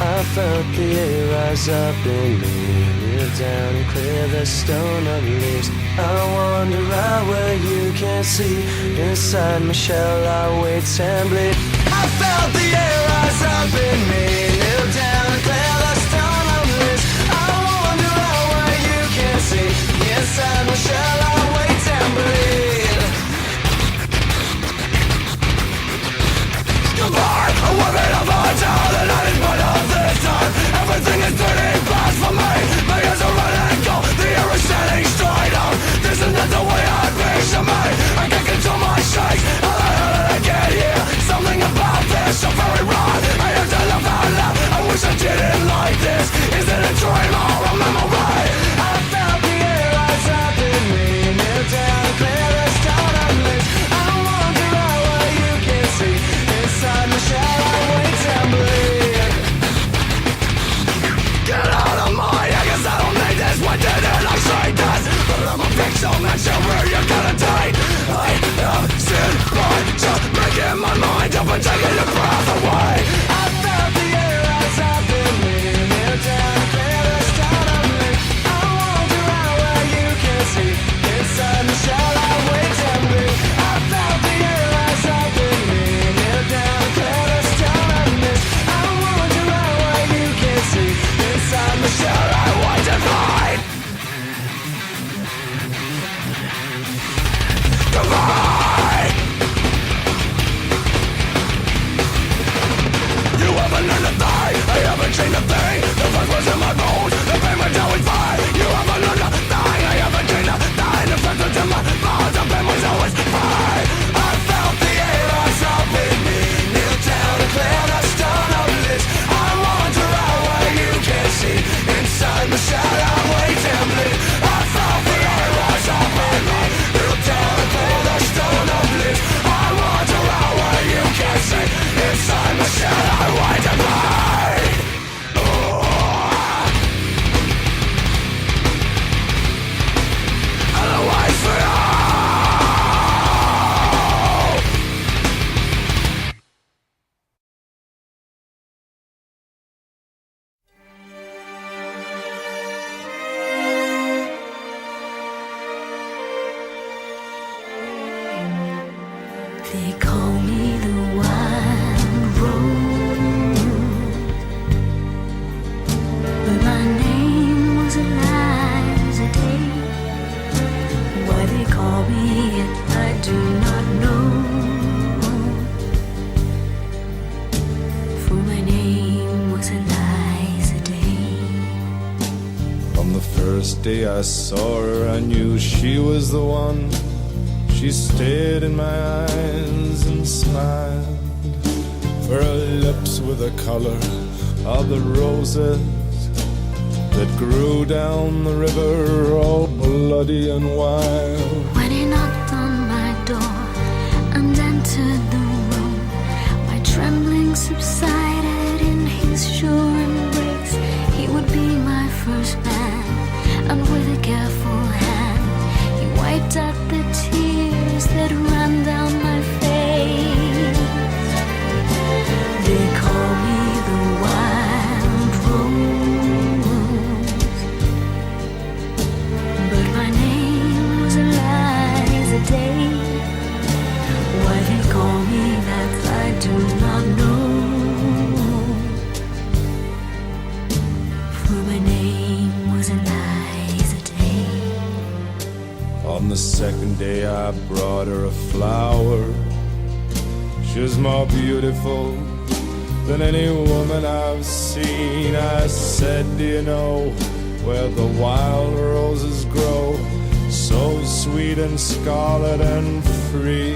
I felt the air rise up in me, kneel down and clear the stone of leaves. I wander out where you can't see, inside my shell I wait and bleed. I felt the air rise up in me, kneel down and clear the stone of leaves. I wander out where you can't see, inside my shell I wait and bleed. Goodbye, a woman of our town, and I didn't put up this time. Everything is turning fast for me. My ears are running cold, the air is standing straight up. This is not the way I picture me. I can't control my shakes. How the hell did I get here? Something about this so very wrong. I have to laugh out loud. I wish I didn't like this. Is it a dream or a memory? I felt the air rise up in me, kneel down, clear the stone of leaves. I wander out where you can see, inside my shell I wait and bleed. Get out of my head, 'cause I don't need this. Why didn't I say this? But I'm a pixel man, so where you gonna take? I have seen my just breaking my mind up and taking your breath away. I felt the air rise up in me, kneel down, clear the stone of leaves. I wander out where you can see, inside my shell I wait and bleed. I felt the air rise up in me, kneel down, clear the stone of leaves. I wander out where you can see, inside my shell I wait and bleed. Goodbye. You haven't learned a thing, I haven't seen a thing. The funk was in my bones, the pain was always fine. You haven't learned a thing, I haven't seen a thing. The funk was in my bones, the pain was always fine. I felt the air rise up in me, kneel down and clear the stone of leaves. I wander out where you can see, inside my shell I wait and bleed. I felt the air rise up in me, kneel down and clear the stone of leaves. I wander out where you can see, inside my shell I wait and bleed. And I wait for you. They call me the wild rose, but my name was Eliza Day. Why they call me it, I do not know, for my name was Eliza Day. On the first day I saw her, I knew she was the one. She stared in my eyes and smiled, for her lips were the color of the roses that grew down the river, all bloody and wild. When he knocked on my door and entered the room, my trembling subsided in his sure embrace. He would be my first man, and with a careful hand he wiped out the tears that ran down my face. They call me the wild rose, but my name was Eliza Day. Why they call me that I do not know, for my name was Eliza Day. On the second day I brought her a flower. She was more beautiful than any woman I've seen. I said, do you know where the wild roses grow, so sweet and scarlet and free?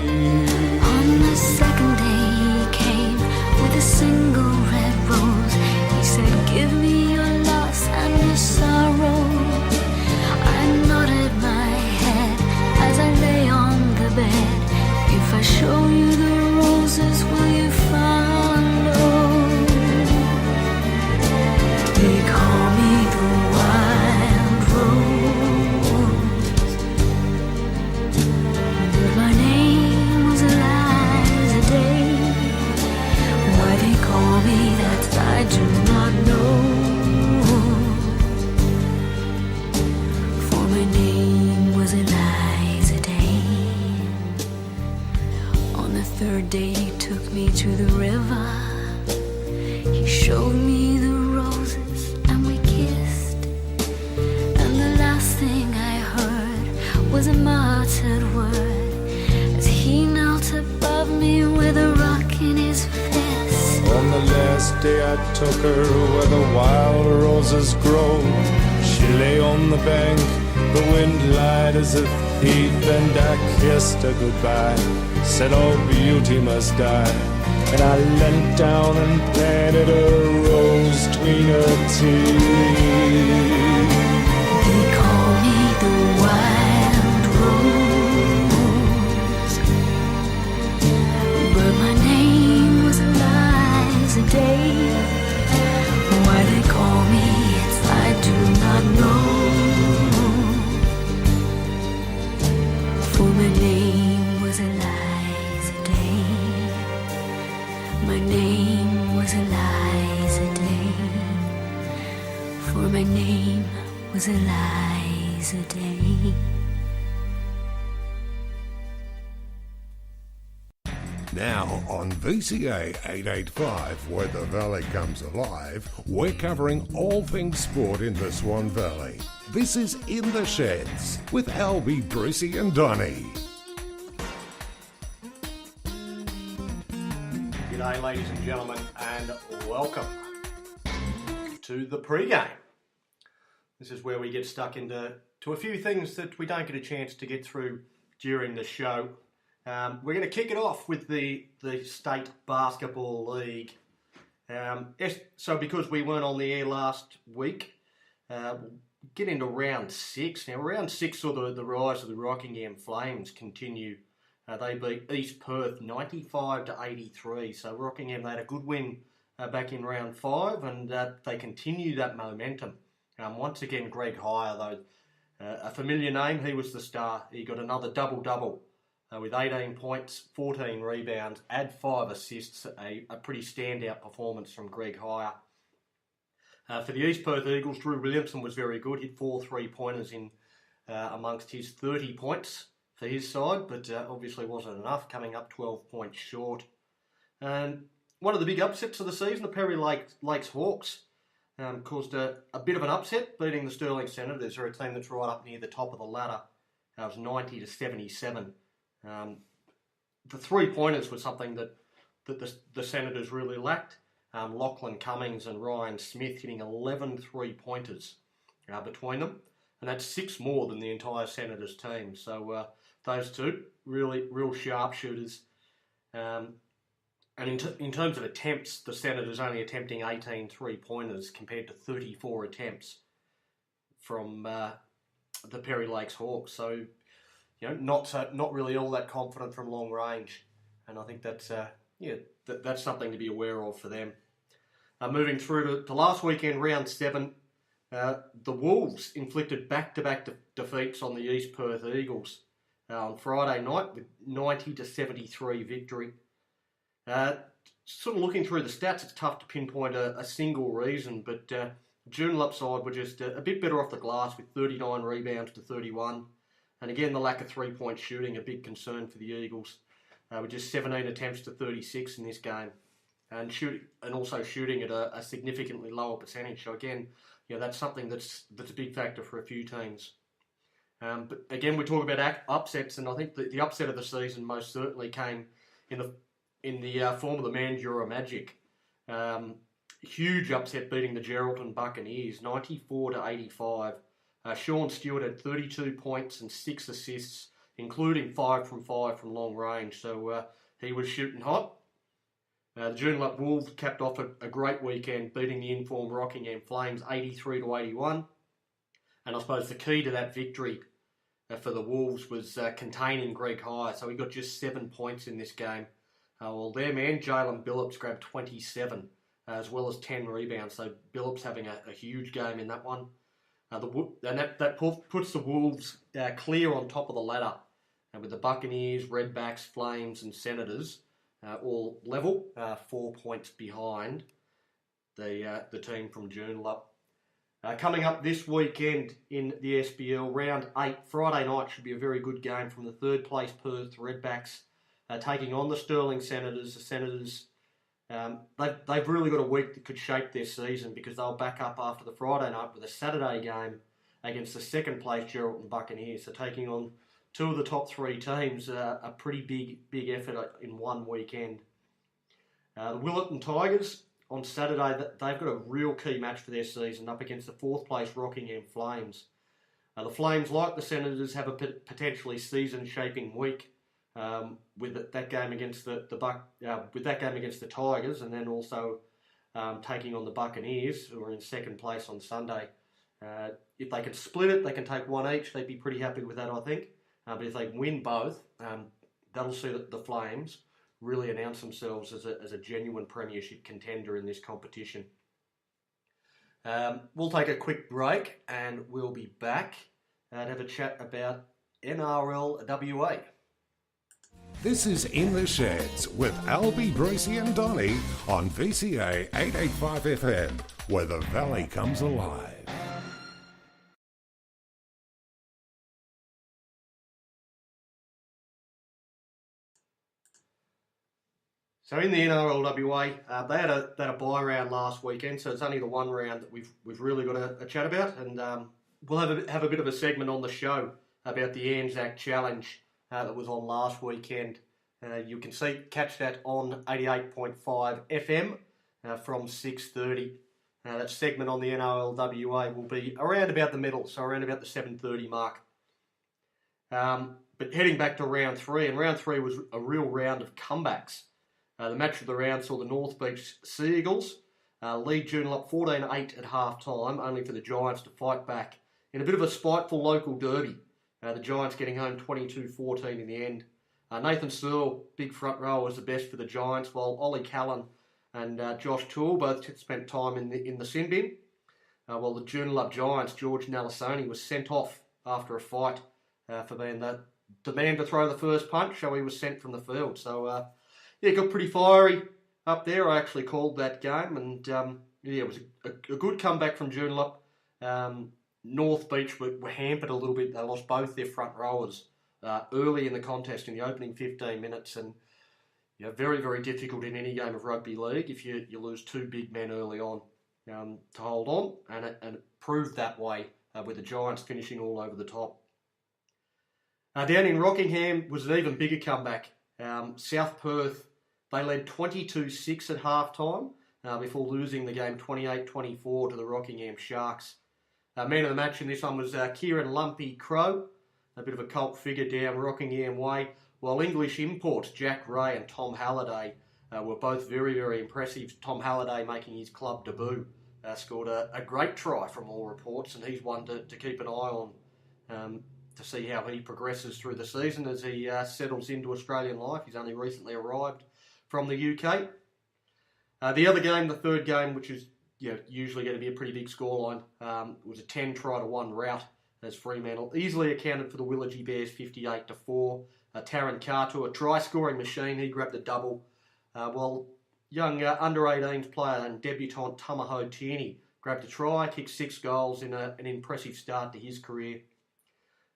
On the second day he came with a single red rose. He said, give me your loss and your sorrow. I nodded my head as I lay on the bed. If I show you the roses, will you follow? They call me the wild rose, but my name was Eliza Day. Why they call me that I do not know. showed me the roses and we kissed. And the last thing I heard was a muttered word as he knelt above me with a rock in his fist. On the last day I took her where the wild roses grow. She lay on the bank, the wind lied as a thief, and I kissed her goodbye, said all beauty must die. And I leant down and planted a rose between her teeth. They call me the wild rose, but my name was Eliza Day. Why they call me, it's I do not know. For my name was Eliza Day. My name was Eliza Day. For my name was Eliza Day. Now on VCA 885, where the Valley comes alive, we're covering all things sport in the Swan Valley. This is In the Sheds with Albie, Brucey and Donny. G'day ladies and gentlemen, and welcome to the pre-game. This is where we get stuck into a few things that we don't get a chance to get through during the show. We're going to kick it off with the State Basketball League. So because we weren't on the air last week, we'll get into round 6. Now round 6 saw the rise of the Rockingham Flames continue. They beat East Perth 95-83. So Rockingham, they had a good win back in round 5, and they continue that momentum. Once again, Greg Hire, though, a familiar name, he was the star. He got another double-double with 18 points, 14 rebounds, add 5 assists, a pretty standout performance from Greg Hire. For the East Perth Eagles, Drew Williamson was very good, hit 4 3-pointers in amongst his 30 points for his side, but obviously wasn't enough, coming up 12 points short. And one of the big upsets of the season, the Perry Lakes Hawks, caused a bit of an upset, beating the Stirling Senators. They're a team that's right up near the top of the ladder. It was 90-77. The 3-pointers was something that the Senators really lacked. Lachlan Cummings and Ryan Smith hitting 11 3-pointers between them. And that's 6 more than the entire Senators team. So those two, real sharpshooters. And in terms of attempts, the Senators only attempting 18 3-pointers compared to 34 attempts from the Perry Lakes Hawks. So, not really all that confident from long range. And I think that's that's something to be aware of for them. Moving through to last weekend, round 7, the Wolves inflicted back-to-back defeats on the East Perth Eagles on Friday night with 90-73 victory. Sort of looking through the stats, it's tough to pinpoint a single reason, but Joondalup side were just a bit better off the glass with 39 rebounds to 31. And again, the lack of 3-point shooting, a big concern for the Eagles, with just 17 attempts to 36 in this game. And also shooting at a significantly lower percentage. So again, that's something that's a big factor for a few teams. But again, we talk about upsets, and I think the upset of the season most certainly came in the form of the Mandurah Magic. Huge upset beating the Geraldton Buccaneers, 94-85. Sean Stewart had 32 points and 6 assists, including 5 from long range. So he was shooting hot. The Joondalup Wolves capped off a great weekend, beating the informed Rockingham Flames 83-81. And I suppose the key to that victory for the Wolves was containing Greg Hire. So he got just 7 points in this game. Well, their man, Jalen Billups, grabbed 27, as well as 10 rebounds. So Billups having a huge game in that one. And that puts the Wolves clear on top of the ladder, with the Buccaneers, Redbacks, Flames and Senators all level, 4 points behind the team from Joondalup. Coming up this weekend in the SBL, round 8, Friday night should be a very good game from the third place Perth Redbacks taking on the Stirling Senators. The Senators They've really got a week that could shape their season because they'll back up after the Friday night with a Saturday game against the second place Geraldton Buccaneers. So taking on two of the top three teams, a pretty big effort in one weekend. The Willetton Tigers on Saturday, they've got a real key match for their season up against the fourth place Rockingham Flames. The Flames, like the Senators, have a potentially season-shaping week with that game against the Tigers, and then also taking on the Buccaneers, who are in second place on Sunday. If they can split it, they can take one each. They'd be pretty happy with that, I think. But if they win both, that'll see that the Flames really announce themselves as a genuine premiership contender in this competition. We'll take a quick break and we'll be back and have a chat about NRL WA. This is In the Sheds with Albie, Brucey and Donny on VCA 885 FM, where the Valley comes alive. So in the NRL WA, they had a bye round last weekend, so it's only the one round that we've really got a chat about, and we'll have a bit of a segment on the show about the Anzac Challenge that was on last weekend. You can catch that on 88.5 FM from 6:30. That segment on the NRL WA will be around about the middle, so around about the 7:30 mark. But heading back to round three, and round three was a real round of comebacks. The match of the round saw the North Beach Sea Eagles lead Joondalup 14-8 at half-time, only for the Giants to fight back in a bit of a spiteful local derby. The Giants getting home 22-14 in the end. Nathan Searle, big front row, was the best for the Giants, while Ollie Callan and Josh Toole both spent time in the sin bin. While the Joondalup Giants, George Nalisoni, was sent off after a fight for being the man to throw the first punch, so he was sent from the field. So, it got pretty fiery up there. I actually called that game, and it was a good comeback from Joondalup. North Beach were hampered a little bit. They lost both their front rowers early in the contest in the opening 15 minutes, and very, very difficult in any game of rugby league if you lose two big men early on to hold on, and it proved that way with the Giants finishing all over the top. Down in Rockingham was an even bigger comeback. South Perth, they led 22-6 at half-time before losing the game 28-24 to the Rockingham Sharks. Man of the match in this one was Kieran Lumpy Crow, a bit of a cult figure down Rockingham way, while English imports Jack Ray and Tom Halliday were both very, very impressive. Tom Halliday making his club debut, scored a great try from all reports, and he's one to keep an eye on to see how he progresses through the season as he settles into Australian life. He's only recently arrived from the UK. The other game, the third game, which is usually going to be a pretty big scoreline, was a 10-try-1 rout as Fremantle easily accounted for the Willagee Bears 58-4. Taran Kartu, a try-scoring machine, he grabbed a double, while young under-18s player and debutant Tamaho Tierney grabbed a try, kicked 6 goals in an impressive start to his career.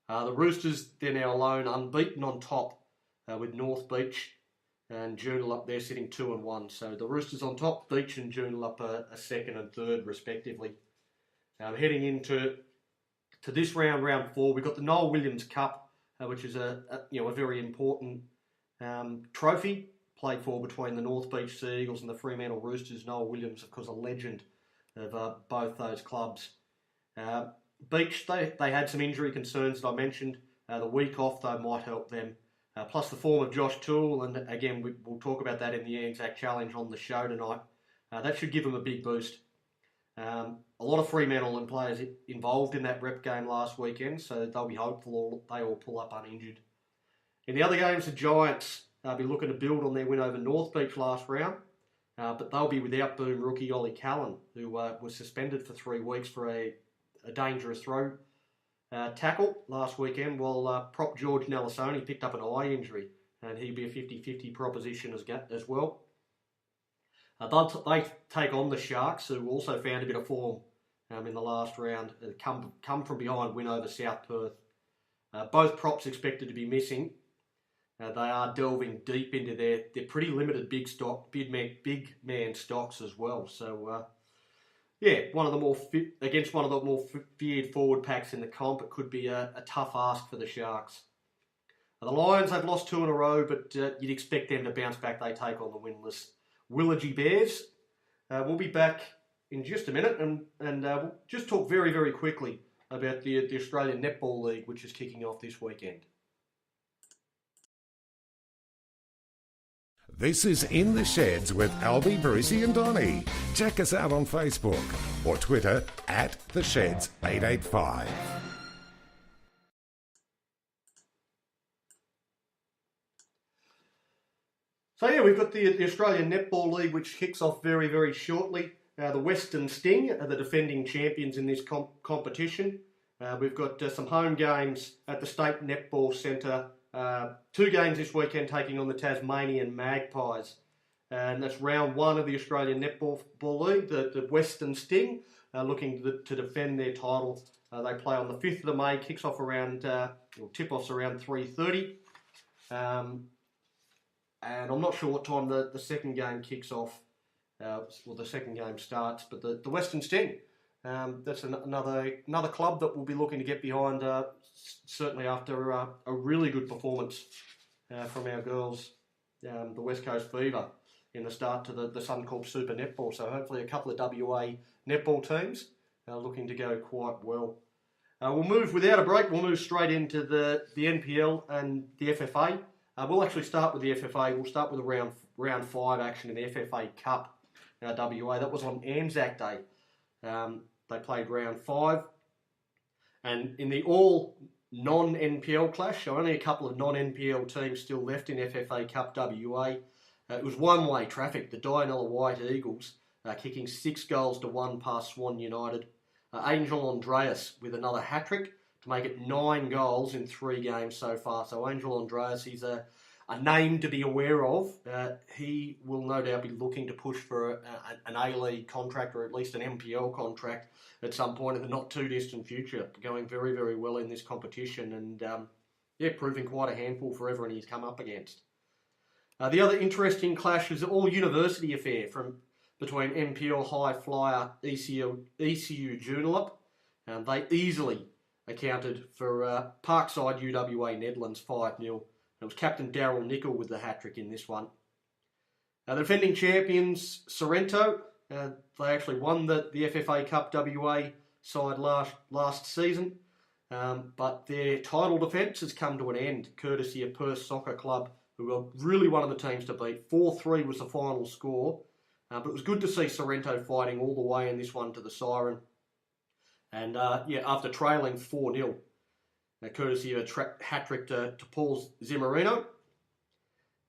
The Roosters, they're now alone, unbeaten on top with North Beach and Joondalup, they're sitting 2-1. So the Roosters on top, Beach and Joondalup are second and third respectively. Heading into this round 4, we've got the Noel Williams Cup, which is a very important trophy played for between the North Beach Sea Eagles and the Fremantle Roosters. Noel Williams, of course, a legend of both those clubs. Beach, they had some injury concerns that I mentioned. The week off, though, might help them. Plus the form of Josh Toole, and again, we'll talk about that in the Anzac Challenge on the show tonight. That should give them a big boost. A lot of Fremantle and players involved in that rep game last weekend, so they'll be hopeful they all pull up uninjured. In the other games, the Giants be looking to build on their win over North Beach last round, but they'll be without boom rookie Ollie Callan, who was suspended for 3 weeks for a dangerous throw tackle last weekend, while prop George Nalisoni picked up an eye injury, and he'd be a 50-50 proposition as well. They take on the Sharks, who also found a bit of form in the last round, come from behind win over South Perth. Both props expected to be missing, They are delving deep into their pretty limited big man stocks as well. So one of the more against one of the more feared forward packs in the comp, it could be a tough ask for the Sharks. The Lions have lost 2 in a row, but you'd expect them to bounce back. They take on the winless Willagee Bears. We'll be back in just a minute, and we'll just talk very, very quickly about the Australian Netball League, which is kicking off this weekend. This is In the Sheds with Albie, Brucey and Donny. Check us out on Facebook or Twitter at TheSheds885. So we've got the Australian Netball League, which kicks off very, very shortly. The Western Sting are the defending champions in this competition. We've got some home games at the State Netball Centre. 2 games this weekend taking on the Tasmanian Magpies. And that's round 1 of the Australian Netball League. The Western Sting looking to defend their title. They play on the 5th of May, kicks off around, tip-off's around 3:30. And I'm not sure what time the second game kicks off, the second game starts, but the Western Sting, that's another club that we'll be looking to get behind, certainly after a really good performance from our girls, the West Coast Fever, in the start to the Suncorp Super Netball. So hopefully a couple of WA netball teams looking to go quite well. We'll move without a break. We'll move straight into the NPL and the FFA. We'll actually start with the FFA. We'll start with a round 5 action in the FFA Cup WA. That was on Anzac Day. They played round 5. And in the all non-NPL clash, so only a couple of non-NPL teams still left in FFA Cup WA. It was one-way traffic. The Dianella White Eagles kicking 6 goals to 1 past Swan United. Angel Andreas with another hat-trick to make it 9 goals in 3 games so far. So Angel Andreas, he's a name to be aware of. He will no doubt be looking to push for an A-League contract, or at least an NPL contract at some point in the not too distant future. Going very, very well in this competition, and proving quite a handful for everyone he's come up against. The other interesting clash is an all-university affair between NPL high flyer ECU Joondalup. They easily accounted for Parkside UWA Nedlands 5-0. It was Captain Daryl Nickel with the hat-trick in this one. The defending champions, Sorrento, they actually won the FFA Cup WA side last season, but their title defence has come to an end, courtesy of Perth Soccer Club, who were really one of the teams to beat. 4-3 was the final score, but it was good to see Sorrento fighting all the way in this one to the siren. And after trailing 4-0, courtesy of a hat-trick to Paul Zimmerino.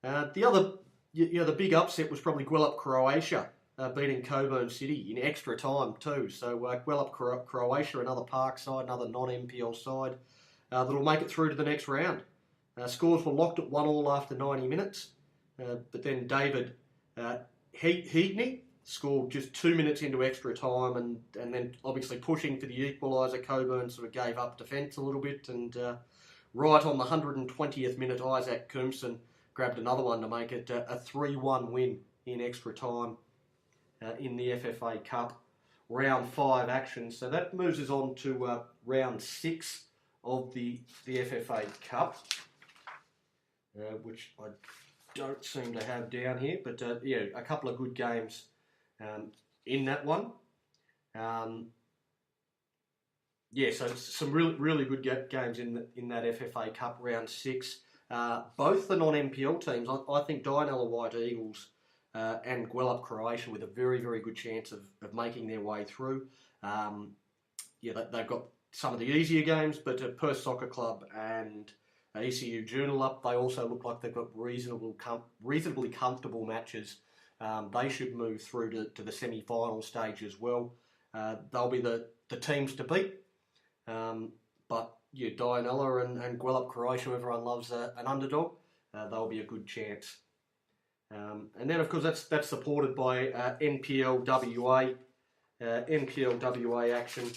The big upset was probably Gwelup Croatia beating Coburn City in extra time too. So Gwelup Croatia, another park side, another non-NPL side, that'll make it through to the next round. Scores were locked at 1-1 after 90 minutes, but then David Heagney scored just 2 minutes into extra time, and then obviously pushing for the equaliser. Coburn sort of gave up defence a little bit, and right on the 120th minute, Isaac Coombson grabbed another one to make it a 3-1 win in extra time in the FFA Cup round 5 action. So that moves us on to round 6 of the FFA Cup, which I don't seem to have down here, but a couple of good games in that one. So some really good games in that FFA Cup round 6. Both the non-NPL teams, I think Dianella White Eagles and Gwelup Croatia with a very, very good chance of making their way through. They've got some of the easier games, but Perth Soccer Club and ECU Joondalup, they also look like they've got reasonably comfortable matches. They should move through to the semi-final stage as well. They'll be the teams to beat. But Dianella and Gwelup Croatia, everyone loves an underdog. They'll be a good chance. And then, of course, that's supported by NPL WA. NPL WA action.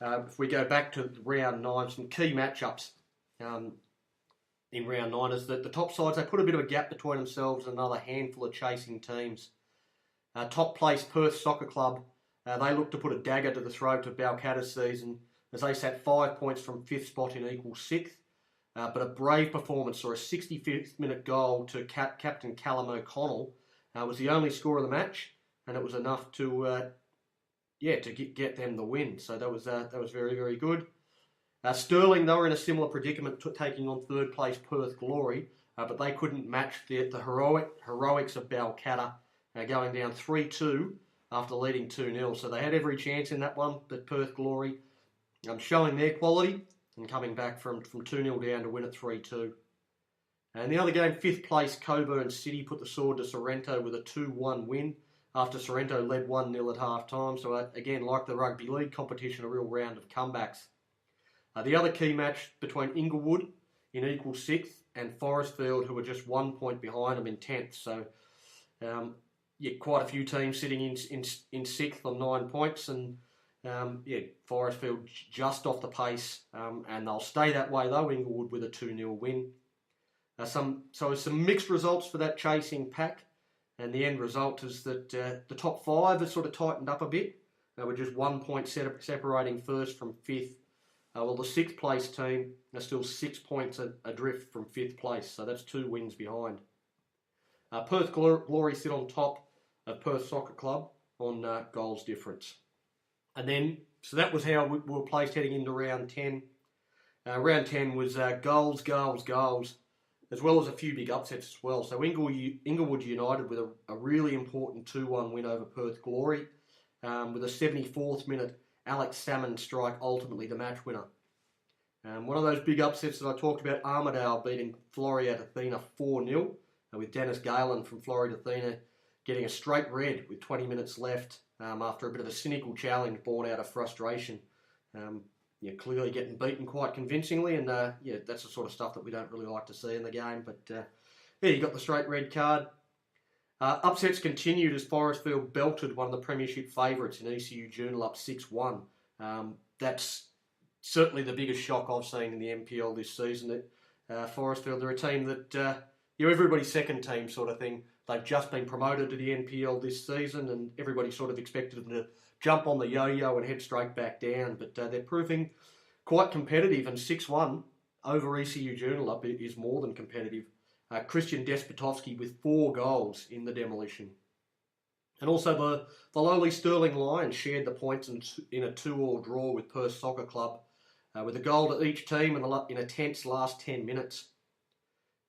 If we go back to round 9, some key matchups. in round 9 is that the top sides, they put a bit of a gap between themselves and another handful of chasing teams. Top place Perth Soccer Club, they looked to put a dagger to the throat of Balcatta's season as they sat 5 points from 5th spot in equal 6th. But a brave performance or a 65th minute goal to Captain Callum O'Connell was the only score of the match, and it was enough to get them the win. So that was very, very good. Sterling, they were in a similar predicament, taking on 3rd place Perth Glory, but they couldn't match the heroics of Balcatta, going down 3-2 after leading 2-0. So they had every chance in that one, but Perth Glory showing their quality and coming back from 2-0 down to win at 3-2. And the other game, 5th place Coburn City put the sword to Sorrento with a 2-1 win after Sorrento led 1-0 at half-time. So again, like the rugby league competition, a real round of comebacks. The other key match between Inglewood in equal 6th and Forestfield, who were just 1 point behind them in 10th. So quite a few teams sitting in 6th on 9 points, and Forestfield just off the pace, and they'll stay that way though, Inglewood with a 2-0 win. Some mixed results for that chasing pack, and the end result is that the top 5 has sort of tightened up a bit. We're just 1 point separating 1st from 5th. Well, the 6th place team are still 6 points adrift from 5th place, so that's 2 wins behind. Perth Glory sit on top of Perth Soccer Club on goals difference. And then, so that was how we were placed heading into round 10. Round 10 was goals, as well as a few big upsets as well. So Inglewood United with a really important 2-1 win over Perth Glory, with a 74th minute Alex Salmon strike, ultimately the match winner. One of those big upsets that I talked about, Armidale beating Floreat Athena 4-0, with Dennis Galen from Floreat Athena getting a straight red with 20 minutes left after a bit of a cynical challenge born out of frustration. Clearly getting beaten quite convincingly, and that's the sort of stuff that we don't really like to see in the game. But you got the straight red card. Upsets continued as Forestfield belted one of the premiership favourites in ECU Joondalup 6-1. That's certainly the biggest shock I've seen in the NPL this season. Forestfield, they're a team that everybody's second team sort of thing. They've just been promoted to the NPL this season, and everybody sort of expected them to jump on the yo-yo and head straight back down. But they're proving quite competitive, and 6-1 over ECU Joondalup is more than competitive. Christian Despotovsky with 4 goals in the demolition. And also the lowly Stirling Lions shared the points in a 2-2 draw with Perth Soccer Club, with a goal to each team in a tense last 10 minutes.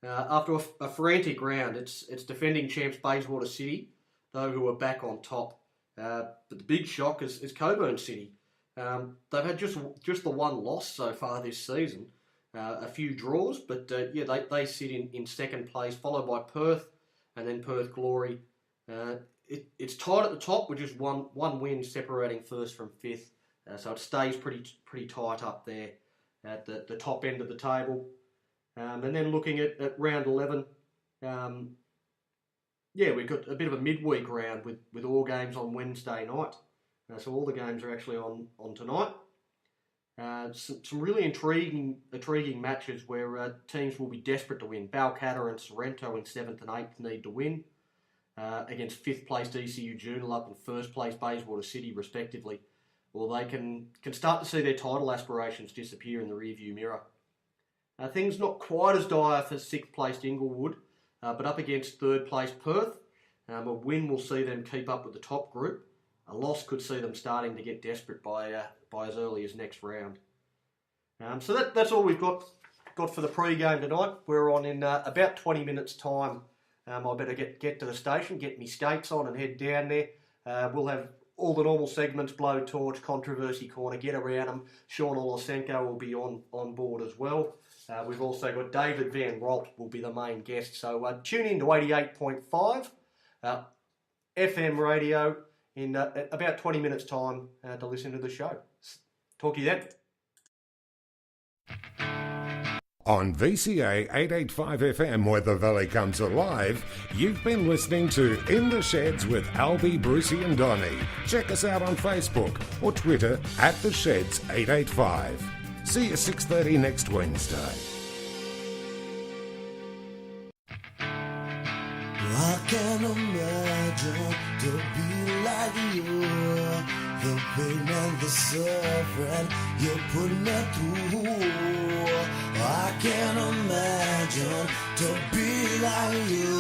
After a frantic round, it's defending champs Bayswater City, though, who are back on top. But the big shock is Coburn City. They've had just the one loss so far this season. A few draws, but they sit in second place, followed by Perth and then Perth Glory. It's tight at the top with just one win separating 1st from 5th, so it stays pretty tight up there at the top end of the table. And then looking at round 11, we've got a bit of a midweek round with all games on Wednesday night. So all the games are actually on tonight. Some really intriguing matches where teams will be desperate to win. Balcatta and Sorrento in 7th and 8th need to win against 5th placed ECU Joondalup and 1st placed Bayswater City respectively. Well, they can start to see their title aspirations disappear in the rearview mirror. Things not quite as dire for 6th placed Inglewood, but up against 3rd placed Perth. A win will see them keep up with the top group. A loss could see them starting to get desperate by as early as next round. So that's all we've got for the pre-game tonight. We're on in about 20 minutes' time. I better get to the station, get me skates on and head down there. We'll have all the normal segments, blowtorch, controversy corner, get around them. Sean Olosenko will be on board as well. We've also got David Van Rolt will be the main guest. So tune in to 88.5 FM radio in about 20 minutes' time to listen to the show. Talk to you then. On VCA 885 FM, where the Valley comes alive, you've been listening to In the Sheds with Albie, Brucey and Donny. Check us out on Facebook or Twitter @TheSheds885. See you 6:30 next Wednesday. like you. The pain and the suffering you put me through. I can't imagine to be like you.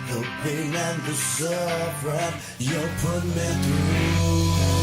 The pain and the suffering you put me through.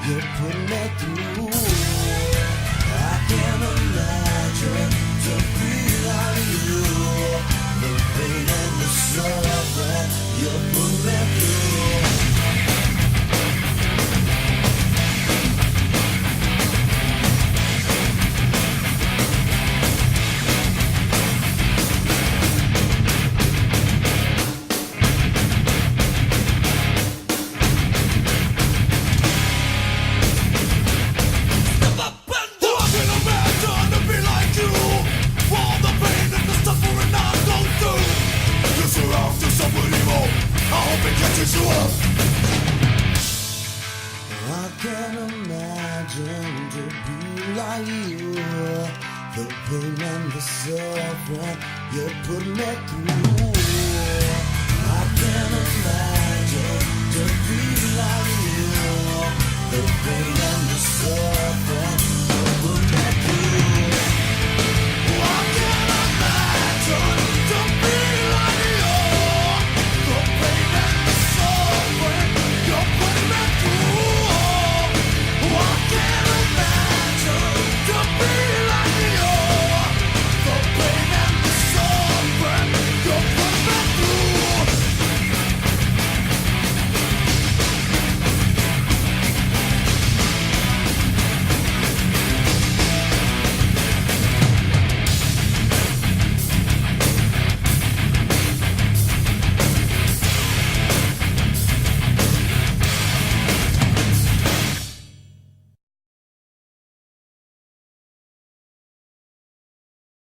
You put me through. I can't imagine to be like you. The pain and the suffering you put me through. I can't imagine to be like you. The pain and the suffering you put me through.